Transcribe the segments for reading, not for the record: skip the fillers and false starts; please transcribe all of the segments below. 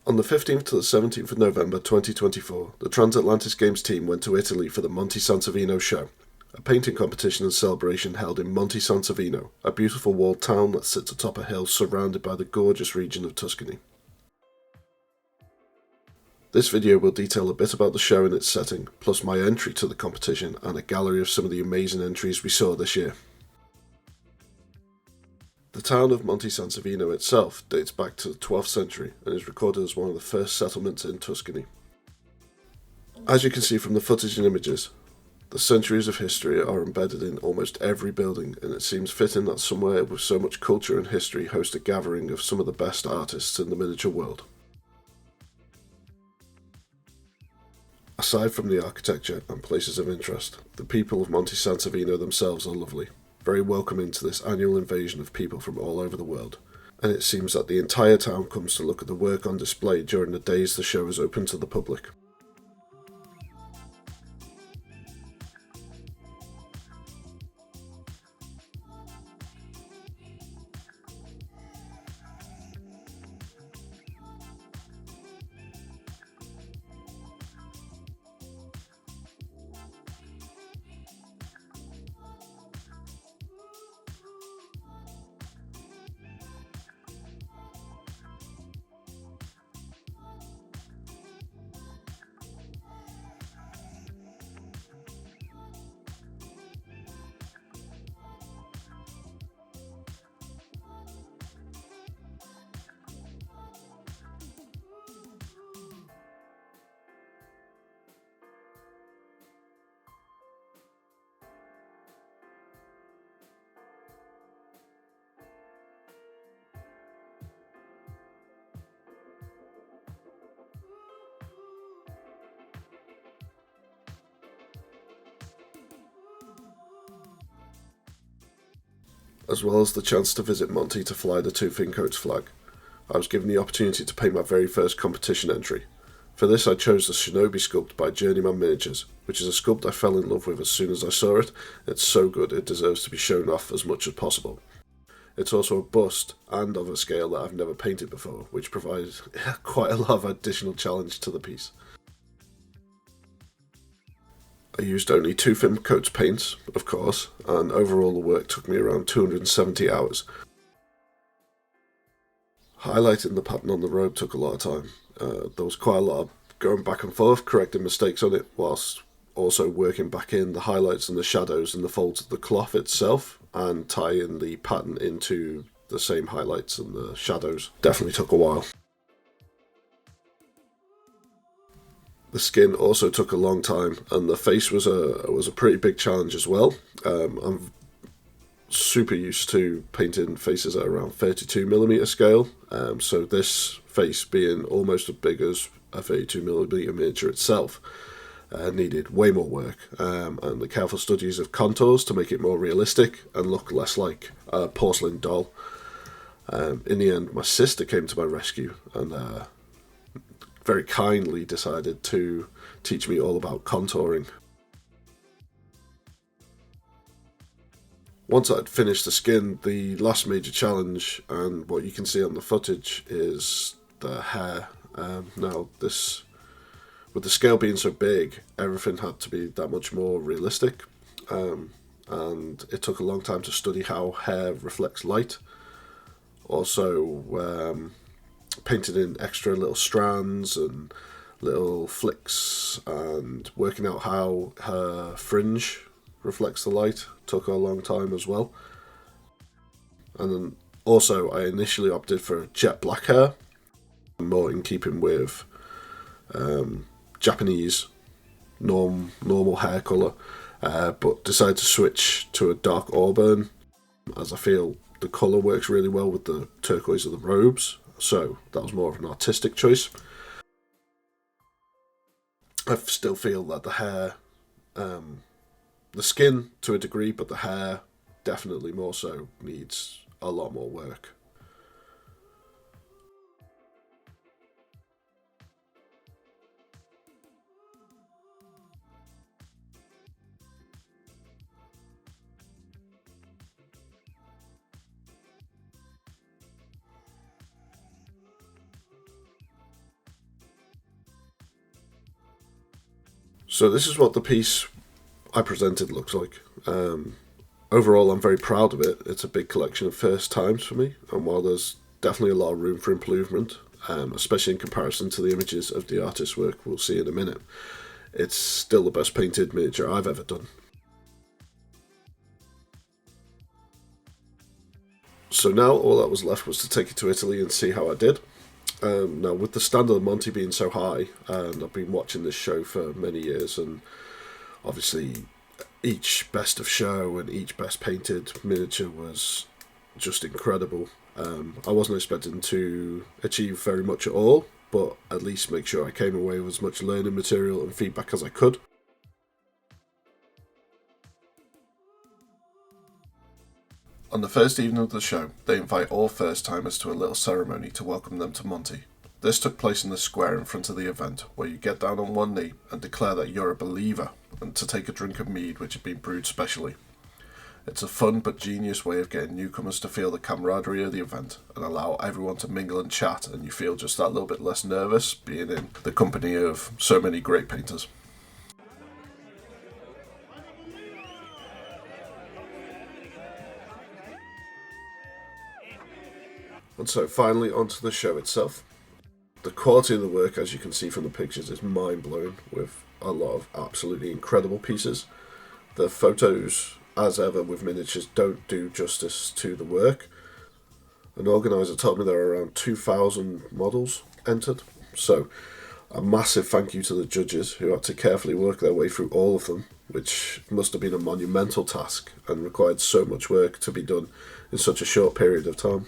On the 15th to the 17th of November 2024, the Atlantis Games team went to Italy for the Monte Savino show, a painting competition and celebration held in Monte Savino, a beautiful walled town that sits atop a hill surrounded by the gorgeous region of Tuscany. This video will detail a bit about the show and its setting, plus my entry to the competition and a gallery of some of the amazing entries we saw this year. The town of Monte Savino itself dates back to the 12th century and is recorded as one of the first settlements in Tuscany. As you can see from the footage and images, the centuries of history are embedded in almost every building, and it seems fitting that somewhere with so much culture and history hosts a gathering of some of the best artists in the miniature world. Aside from the architecture and places of interest, the people of Monte Savino themselves are lovely, very welcoming to this annual invasion of people from all over the world, and it seems that the entire town comes to look at the work on display during the days the show is open to the public. As well as the chance to visit Monte to fly the two Fincoats flag, I was given the opportunity to paint my very first competition entry. For this I chose the Shenobi sculpt by Journeyman Miniatures, which is a sculpt I fell in love with as soon as I saw it. It's so good it deserves to be shown off as much as possible. It's also a bust and of a scale that I've never painted before, which provides quite a lot of additional challenge to the piece. I used only 2 Fincoats paints, of course, and overall the work took me around 270 hours. Highlighting the pattern on the robe took a lot of time. There was quite a lot of going back and forth, correcting mistakes on it, whilst also working back in the highlights and the shadows and the folds of the cloth itself, and tying the pattern into the same highlights and the shadows. Definitely took a while. The skin also took a long time, and the face was a pretty big challenge as well. I'm super used to painting faces at around 32mm scale, so this face being almost as big as a 32mm miniature itself needed way more work, and the careful studies of contours to make it more realistic and look less like a porcelain doll. In the end, my sister came to my rescue and very kindly decided to teach me all about contouring. Once I'd finished the skin, the last major challenge, and what you can see on the footage, is the hair. Now, this, with the scale being so big, everything had to be that much more realistic, and it took a long time to study how hair reflects light. Also, painted in extra little strands and little flicks, and working out how her fringe reflects the light took a long time as well. And then also I initially opted for jet black hair, more in keeping with Japanese normal hair colour, but decided to switch to a dark auburn as I feel the colour works really well with the turquoise of the robes. So that was more of an artistic choice. I still feel that the hair, the skin to a degree, but the hair definitely more so needs a lot more work. So this is what the piece I presented looks like. Overall, I'm very proud of it. It's a big collection of first times for me, and while there's definitely a lot of room for improvement, especially in comparison to the images of the artist's work we'll see in a minute, it's still the best painted miniature I've ever done. So now all that was left was to take it to Italy and see how I did. Now, with the standard of Monte being so high, and I've been watching this show for many years, and obviously each best of show and each best painted miniature was just incredible. I wasn't expecting to achieve very much at all, but at least make sure I came away with as much learning material and feedback as I could. On the first evening of the show, they invite all first-timers to a little ceremony to welcome them to Monte. This took place in the square in front of the event, where you get down on one knee and declare that you're a believer, and to take a drink of mead which had been brewed specially. It's a fun but genius way of getting newcomers to feel the camaraderie of the event and allow everyone to mingle and chat, and you feel just that little bit less nervous being in the company of so many great painters. And so finally onto the show itself. The quality of the work, as you can see from the pictures, is mind-blowing, with a lot of absolutely incredible pieces. The photos, as ever with miniatures, don't do justice to the work. An organiser told me there are around 2,000 models entered, so a massive thank you to the judges who had to carefully work their way through all of them, which must have been a monumental task and required so much work to be done in such a short period of time.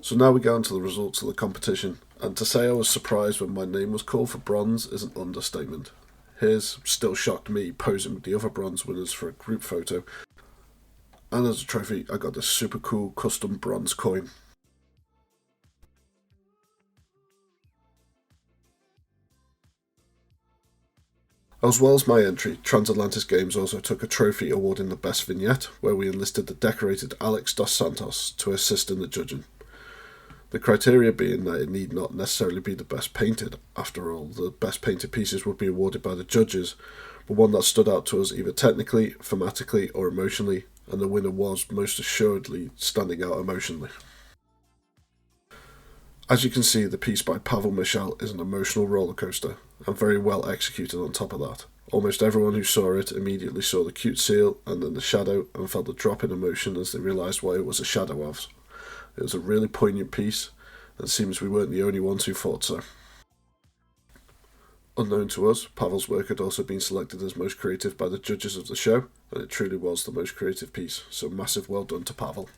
So now we go on to the results of the competition, and to say I was surprised when my name was called for bronze is an understatement. Here's still shocked me posing with the other bronze winners for a group photo, and as a trophy I got this super cool custom bronze coin. As well as my entry, Atlantis Games also took a trophy awarding the best vignette, where we enlisted the decorated Alex dos Santos to assist in the judging. The criteria being that it need not necessarily be the best painted. After all, the best painted pieces would be awarded by the judges, but one that stood out to us either technically, thematically or emotionally, and the winner was most assuredly standing out emotionally. As you can see, the piece by Pavel Michal is an emotional rollercoaster, and very well executed on top of that. Almost everyone who saw it immediately saw the cute seal and then the shadow and felt a drop in emotion as they realised what it was a shadow of. It was a really poignant piece, and it seems we weren't the only ones who thought so. Unknown to us, Pavel's work had also been selected as most creative by the judges of the show, and it truly was the most creative piece, so massive well done to Pavel.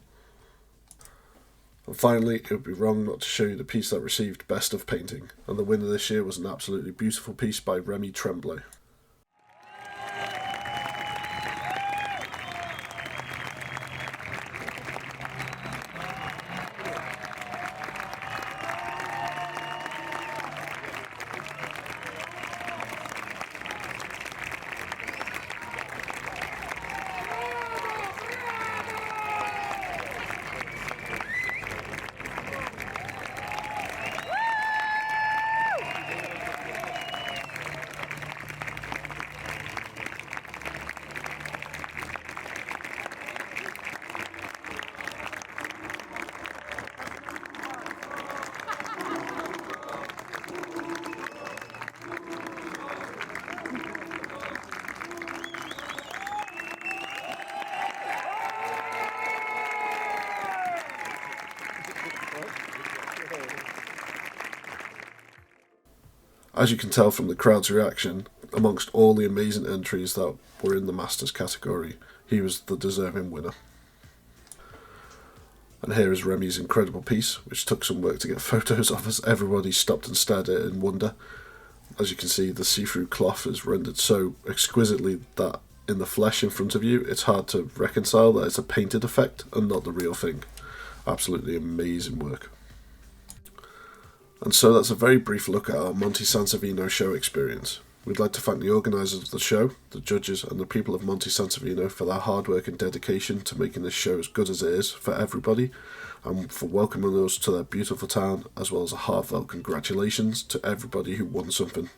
And finally, it would be wrong not to show you the piece that received Best of Painting, and the winner this year was an absolutely beautiful piece by Remy Tremblay. As you can tell from the crowd's reaction, amongst all the amazing entries that were in the Masters category, he was the deserving winner. And here is Remy's incredible piece, which took some work to get photos of as everybody stopped and stared at it in wonder. As you can see, the see-through cloth is rendered so exquisitely that in the flesh in front of you, it's hard to reconcile that it's a painted effect and not the real thing. Absolutely amazing work. And so that's a very brief look at our Monte Savino show experience. We'd like to thank the organisers of the show, the judges and the people of Monte Savino for their hard work and dedication to making this show as good as it is for everybody, and for welcoming us to their beautiful town, as well as a heartfelt congratulations to everybody who won something.